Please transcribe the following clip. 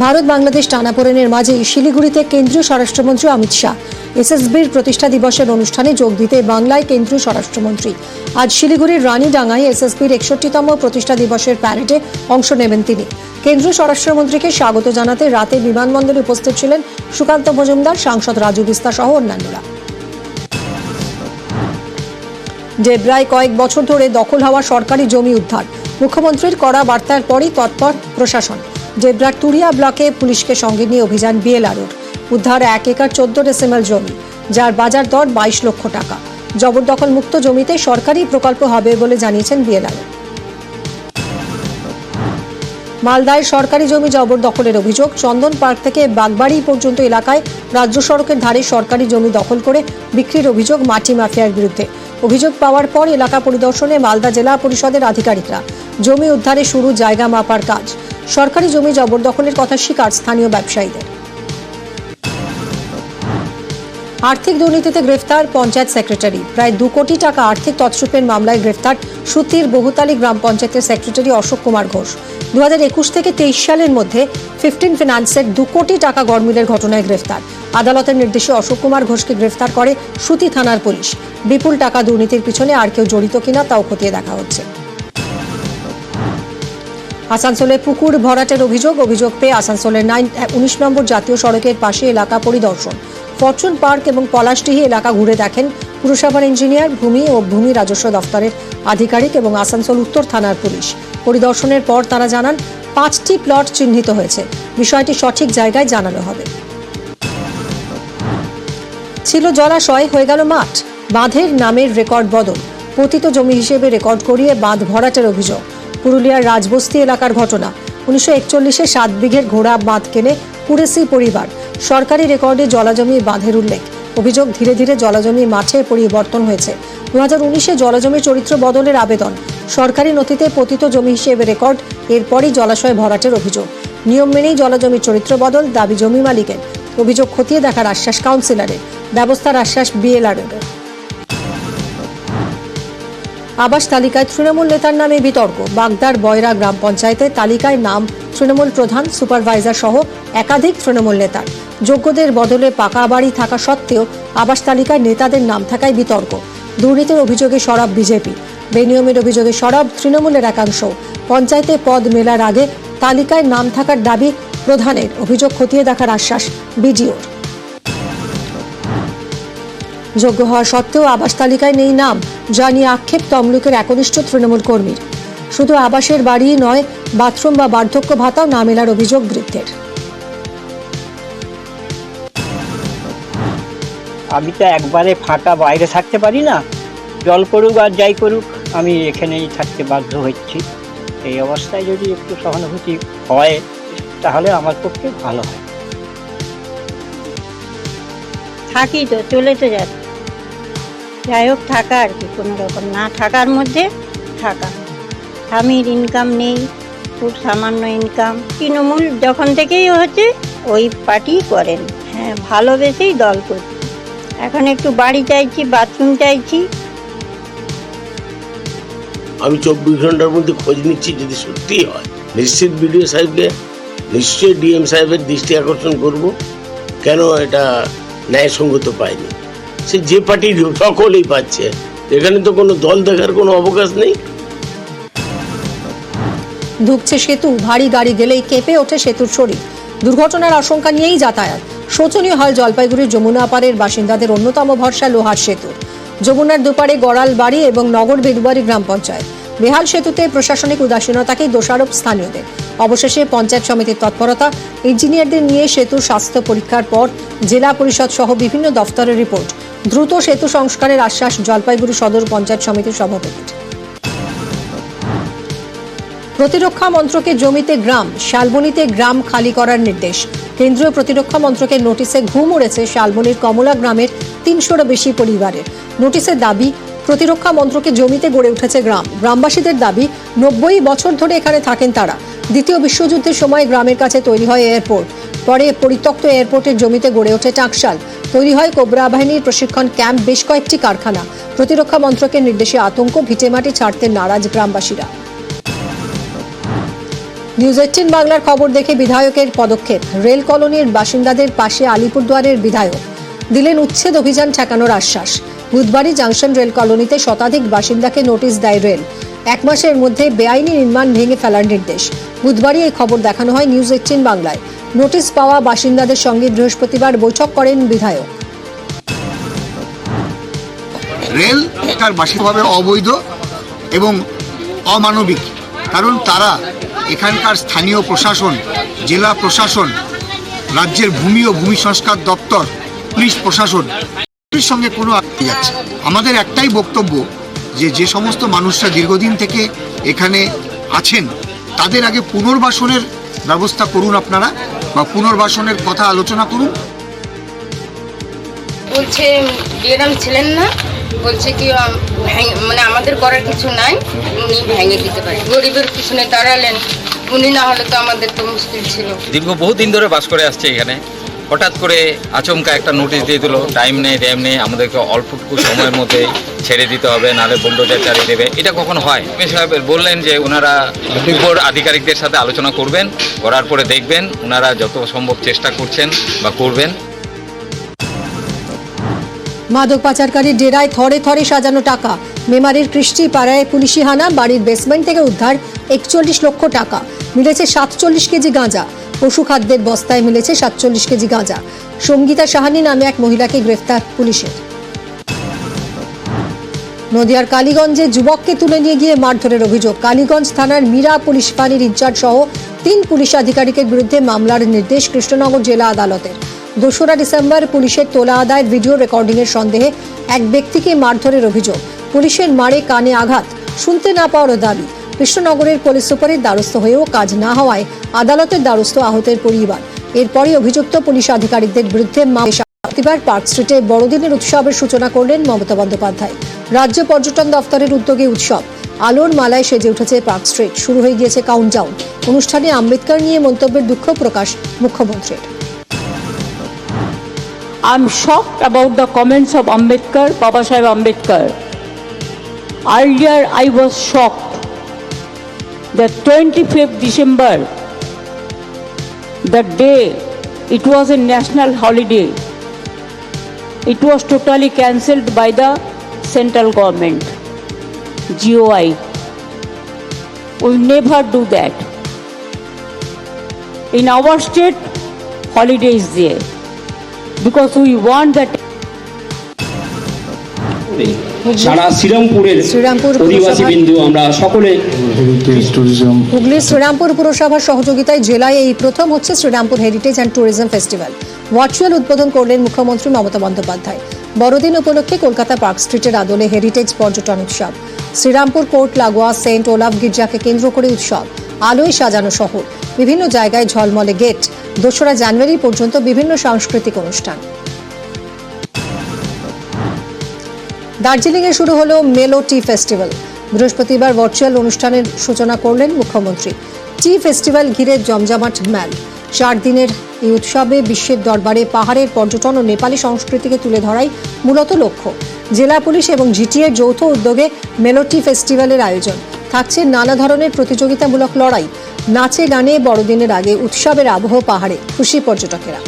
ভারত বাংলাদেশ টানাপোড়েনের মাঝে শিলিগুড়িতে কেন্দ্রীয় স্বরাষ্ট্রমন্ত্রী অমিত শাহ এসএসবির প্রতিষ্ঠা দিবসের অনুষ্ঠানে যোগ দিতে বাংলায় কেন্দ্রীয় স্বরাষ্ট্রমন্ত্রী আজ শিলিগুড়ির রানীডাঙ্গায় এসএসবির 61তম প্রতিষ্ঠা দিবসের প্যারেডে অংশ নেবেন তিনি। কেন্দ্রীয় স্বরাষ্ট্রমন্ত্রীকে স্বাগত জানাতে রাতে বিমানবন্দরে উপস্থিত ছিলেন সুকান্ত মজুমদার, সাংসদ রাজু বিস্তা সহ অন্যান্যরা। ডেবরায় কয়েক বছর ধরে দখল হওয়া সরকারি জমি উদ্ধার, মুখ্যমন্ত্রীর কড়া বার্তার পরই তৎপর প্রশাসন। ডেবরার তুরিয়া ব্লকে পুলিশকে সঙ্গে নিয়ে অভিযান বিএলআরওর। উদ্ধার 1 একর 14 ডেসিমেল জমি, যার বাজার দর 22 লক্ষ টাকা। জবরদখল মুক্ত জমিতে সরকারি প্রকল্প হবে বলে জানিয়েছেন বিএলআরও। মালদায় সরকারি জমি জবরদখলের অভিযোগ। চন্দন পার্ক থেকে বাগবাড়ি পর্যন্ত এলাকায় রাজ্য সড়কের ধারে সরকারি জমি দখল করে বিক্রির অভিযোগ মাটি মাফিয়ার বিরুদ্ধে। অভিযোগ পাওয়ার পর এলাকা পরিদর্শনে মালদা জেলা পরিষদের আধিকারিকরা। জমি উদ্ধারে শুরু জায়গা মাপার কাজ। সরকারি জমি জবরদখলের কথা স্বীকার স্থানীয় ব্যবসায়ীদের। আর্থিক দুর্নীতিতে গ্রেফতার পঞ্চায়েত সেক্রেটারি। প্রায় 2 কোটি টাকা আর্থিক তছরূপের মামলায় গ্রেফতার সুতির বহুতালী গ্রাম পঞ্চায়েতের সেক্রেটারি অশোক কুমার ঘোষ। 2021 থেকে 23 সালের মধ্যে 15 ফিন্যান্সের 2 কোটি টাকা গড়মিলের ঘটনায় গ্রেফতার। আদালতের নির্দেশে অশোক কুমার ঘোষকে গ্রেফতার করে সুতি থানার পুলিশ। বিপুল টাকা দুর্নীতির পিছনে আর কেউ জড়িত কিনা তাও খতিয়ে দেখা হচ্ছে। আসানসোলে পুকুর ভরাটের অভিযোগ পেয়ে আসানসোলের 19 নম্বর জাতীয় সড়কের পাশে এলাকা পরিদর্শন। ফরচুন পার্ক এবং পলাশডিহি এলাকা ঘুরে দেখেন পুরসভার ইঞ্জিনিয়ার, ভূমি ও ভূমি রাজস্ব দফতরের আধিকারিক এবং আসানসোল উত্তর থানার পুলিশ। পরিদর্শনের পর তারা জানান 5টি প্লট চিহ্নিত হয়েছে, বিষয়টি সঠিক জায়গায় জানানো হবে। ছিল জলাশয়, হয়ে গেল মাঠ। বাঁধের নামের রেকর্ড বদল, পতিত জমি হিসেবে রেকর্ড করিয়ে বাঁধ ভরাটের অভিযোগ। পুরুলিয়ার রাজবস্তি এলাকার ঘটনা। 1941-এ 7 বিঘের ঘোড়া বাঁধ কেনে কুরেসি পরিবার। সরকারি রেকর্ডে জলাজমি বাঁধের উল্লেখ। অভিযোগ ধীরে ধীরে জলাজমি মাঠে পরিবর্তন হয়েছে। 2019-এ জলাজমি চরিত্র বদলের আবেদন। সরকারি নথিতে পতিত জমি হিসেবে রেকর্ড, এরপরই জলাশয় ভরাটের অভিযোগ। নিয়ম মেনেই জলাজমির চরিত্র বদল, দাবি জমি মালিকের। অভিযোগ খতিয়ে দেখার আশ্বাস কাউন্সিলরের, ব্যবস্থার আশ্বাস বিএলআরওর। আবাস তালিকায় তৃণমূল নেতার নামে বিতর্ক। বাগদার বয়রা গ্রাম পঞ্চায়েতের তালিকায় নাম তৃণমূল প্রধান, সুপারভাইজার সহ একাধিক তৃণমূল নেতার। যোগ্যদের বদলে পাকা বাড়ি থাকা সত্ত্বেও আবাস তালিকায় নেতাদের নাম থাকায় বিতর্ক। দুর্নীতির অভিযোগে সরব বিজেপি, বেনিয়মের অভিযোগে সরব তৃণমূলের একাংশ। পঞ্চায়েতে পদ মেলার আগে তালিকায় নাম থাকার দাবি প্রধানের, অভিযোগ খতিয়ে দেখার আশ্বাস বিডিওর। যোগ্য হওয়া সত্ত্বেও আবাস তালিকায় নেই নাম, যা নিয়ে আক্ষেপ তমলুকের একনিষ্ঠ তৃণমূল কর্মীর। শুধু আবাসের বাড়ি নয়, বাথরুম বা বার্ধক্য ভাতাও না মেলার অভিযোগ বৃদ্ধের। আমি তো একবারে ফাঁকা বাইরে থাকতে পারি না, জল করুক আর যাই করুক, আমি এখানেই থাকতে বাধ্য হচ্ছি। এই অবস্থায় যদি একটু সহানুভূতি হয় তাহলে আমার পক্ষে ভালো হয়। থাকি তো, চলে তো যাচ্ছে, যাই হোক থাকা আর কি, কোনো রকম না থাকার মধ্যে থাকা। স্বামীর ইনকাম নেই, খুব সামান্য ইনকাম। তৃণমূল যখন থেকেই হচ্ছে ওই পার্টি করেন, হ্যাঁ ভালোবেসেই দল করছি। এখন একটু বাড়ি চাইছি, বাথরুম চাইছি। আমি 24 ঘন্টার মধ্যে খোঁজ নিচ্ছি, যদি সত্যি হয় নিশ্চিত বিডিও সাহেবকে, নিশ্চয়ই ডিএম সাহেবের দৃষ্টি আকর্ষণ করব। কেন এটা ন্যায়সঙ্গত পায়নি? সে যে পার্টির সকলেই পাচ্ছে, এখানে তো কোনো দল দেখার কোনো অবকাশ নেই। ধুকছে সেতু, ভারী গাড়ি গেলেই কেঁপে ওঠে সেতুর শরীর। দুর্ঘটনার আশঙ্কা নিয়েই যাতায়াত। শোচনীয় হয় জলপাইগুড়ির যমুনা পাড়ের বাসিন্দাদের অন্যতম ভরসা লোহার সেতু। যমুনার দুপারে গড়াল বাড়ি এবং নগর বেদুবাড়ি গ্রাম পঞ্চায়েত। বেহাল সেতুতে প্রশাসনিক উদাসীনতাকেই দোষারোপ স্থানীয়দের। অবশেষে পঞ্চায়েত সমিতির তৎপরতা, ইঞ্জিনিয়ারদের নিয়ে সেতুর স্বাস্থ্য পরীক্ষার পর জেলা পরিষদ সহ বিভিন্ন দফতরের রিপোর্ট। দ্রুত সেতু সংস্কারের আশ্বাস জলপাইগুড়ি সদর পঞ্চায়েত সমিতির সভাপতির। প্রতিরক্ষা মন্ত্রকের জমিতে গ্রাম, শালবনীতে গ্রাম খালি করার নির্দেশ। কেন্দ্রীয় প্রতিরক্ষা মন্ত্রকের নোটিশে ঘুম উড়েছে শালবনীর কমলা গ্রামের 300-রও বেশি পরিবারের। নোটিশের দাবি, প্রতিরক্ষা মন্ত্রকের জমিতে গড়ে উঠেছে গ্রাম। গ্রামবাসীদের দাবি, 90 বছর ধরে এখানে থাকেন তারা। দ্বিতীয় বিশ্বযুদ্ধের সময় গ্রামের কাছে তৈরি হয় এয়ারপোর্ট। পরে পরিত্যক্ত এয়ারপোর্টের জমিতে গড়ে ওঠে টাকশাল। তৈরি হয় কোবরা বাহিনীর প্রশিক্ষণ ক্যাম্প, বেশ কয়েকটি কারখানা। প্রতিরক্ষা মন্ত্রকের নির্দেশে আতঙ্ক, ভিটেমাটি ছাড়তে নারাজ গ্রামবাসীরা। নিউজ 18 বাংলার খবর দেখে বিধায়কের পদক্ষেপ। রেল কলোনির বাসিন্দাদের পাশে আলিপুরদুয়ারের বিধায়ক দিলেন উচ্ছেদ অভিযান ঠেকানোর আশ্বাস। বুধবারই জাংশন রেল কলোনিতে শতাধিক বাসিন্দাকে নোটিশ দেয় রেল। 1 মাসের মধ্যে বেআইনি নির্মাণ ভেঙে ফেলার নির্দেশ। বুধবারই এই খবর দেখানো হয় নিউজ 18 বাংলায়। নোটিশ পাওয়া বাসিন্দাদের সঙ্গে বৃহস্পতিবার বৈঠক করেন বিধায়ক। রেল তার বার্ষিকভাবে অবৈধ এবং অমানবিক, কারণ তারা এখানকার স্থানীয় প্রশাসন, জেলা প্রশাসন, রাজ্যের ভূমি ও ভূমি সংস্কার দপ্তর, পুলিশ প্রশাসন এর সঙ্গে কোনো যাচ্ছে। আমাদের একটাই বক্তব্য যে সমস্ত মানুষরা দীর্ঘদিন থেকে এখানে আছেন তাদের আগে পুনর্বাসনের ব্যবস্থা করুন আপনারা, বা পুনর্বাসনের কথা আলোচনা করুন। বলছে ডিএম ছিলেন না, বলছে কি মানে আমাদের করার কিছু নাই, উনি ভেঙে দিতে পারেন। গরিবের পিছনে দাঁড়ালেন, উনি না হলে তো আমাদের তো মুশকিল ছিল। দীর্ঘ বহুদিন ধরে বাস করে আসছে এখানে, হঠাৎ করে আচমকা একটা নোটিশ দিয়ে দিল, টাইম নেই ড্যাম নেই, আমাদেরকে অল্পটুকু সময়ের মধ্যে ছেড়ে দিতে হবে, নাহলে বুলডোজার চালিয়ে দেবে। এটা কখনো হয়? সাহেব বললেন যে ওনারা উপর আধিকারিকদের সাথে আলোচনা করবেন, করার পরে দেখবেন ওনারা যত সম্ভব চেষ্টা করছেন বা করবেন। মাদক পাচারকারী ডেরায় থরে থরে সাজানো টাকা। মেমারির কৃষ্টি পাড়ায় পুলিশি হানা, বাড়ির বেসমেন্ট থেকে উদ্ধার 41 লক্ষ টাকা। মিলেছে 47 কেজি গাঁজা। পশু খাদ্যের বস্তায় মিলেছে 47 কেজি গাঁজা। সঙ্গীতা সাহানি নামে এক মহিলাকে গ্রেফতার পুলিশের। নদিয়ার কালীগঞ্জে যুবককে তুলে নিয়ে গিয়ে মারধরের অভিযোগ। কালীগঞ্জ থানার মীরা পুলিশ ফাঁড়ির ইনচার্জ সহ 3 পুলিশ আধিকারিকের বিরুদ্ধে মামলার নির্দেশ কৃষ্ণনগর জেলা আদালতের। 2রা ডিসেম্বর পুলিশের তোলা আদায়ের ভিডিও রেকর্ডিংয়ের সন্দেহে এক ব্যক্তিকে মারধরের অভিযোগ। পুলিশের মারে কানে আঘাত, শুনতে না পাওয়ার দাবি। কৃষ্ণনগরের পুলিশ সুপারের দ্বারস্থ হয়েও কাজ না হওয়ায় আদালতের দ্বারস্থ আহতের পরিবার। এরপরই অভিযুক্ত পুলিশ আধিকারিকদের বিরুদ্ধে বৃহস্পতিবার পার্ক স্ট্রিটে বড়দিনের উৎসবের সূচনা করলেন মমতা বন্দ্যোপাধ্যায়। রাজ্য পর্যটন দফতরের উদ্যোগে উৎসব। আলোর মালায় সেজে উঠেছে পার্ক স্ট্রিট। শুরু হয়ে গিয়েছে কাউন্টডাউন। অনুষ্ঠানে আম্বেদকর নিয়ে মন্তব্যের দুঃখ প্রকাশ মুখ্যমন্ত্রীর। I'm shocked about the comments of Ambedkar, Baba Saheb Ambedkar. Earlier I was shocked that 25th December, the day it was a national holiday, it was totally cancelled by the central government, GOI. We never do that. In our state, holiday is there. Because we want that. সারা শ্রীরামপুরের অধিবাসী বিন্দু আমরা সকলে হুগলির শ্রীরামপুর পুরসভার সহযোগিতায় জেলায় এই প্রথম হচ্ছে Serampore heritage and tourism festival. Virtual উদ্বোধন করলেন মুখ্যমন্ত্রী মমতা বন্দ্যোপাধ্যায়। বড়দিন উপলক্ষে কলকাতা পার্ক স্ট্রিটের আদলে হেরিটেজ পর্যটন উৎসব। শ্রীরামপুর কোর্ট লাগোয়া সেন্ট ওলাভ গির্জাকে কেন্দ্র করে উৎসব। আলোয় সাজানো শহর, বিভিন্ন জায়গায় ঝলমলে গেট। 2রা জানুয়ারি পর্যন্ত বিভিন্ন সাংস্কৃতিক অনুষ্ঠান। দার্জিলিংয়ে শুরু হলো মেলো টি ফেস্টিভ্যাল। বৃহস্পতিবার ভার্চুয়াল অনুষ্ঠানের সূচনা করলেন মুখ্যমন্ত্রী। টি ফেস্টিভ্যাল ঘিরে জমজমাট মেল। 4 দিনের এই উৎসবে বিশ্বের দরবারে পাহাড়ের পর্যটন ও নেপালি সংস্কৃতিকে তুলে ধরাই মূলত লক্ষ্য। জেলা পুলিশ এবং জিটিএর যৌথ উদ্যোগে মেলো টি ফেস্টিভ্যালের আয়োজন। থাকছে নানা ধরনের প্রতিযোগিতামূলক লড়াই। নাচে গানে বড়দিনের আগে উৎসবের আবহ পাহাড়ে, খুশি পর্যটকেরা।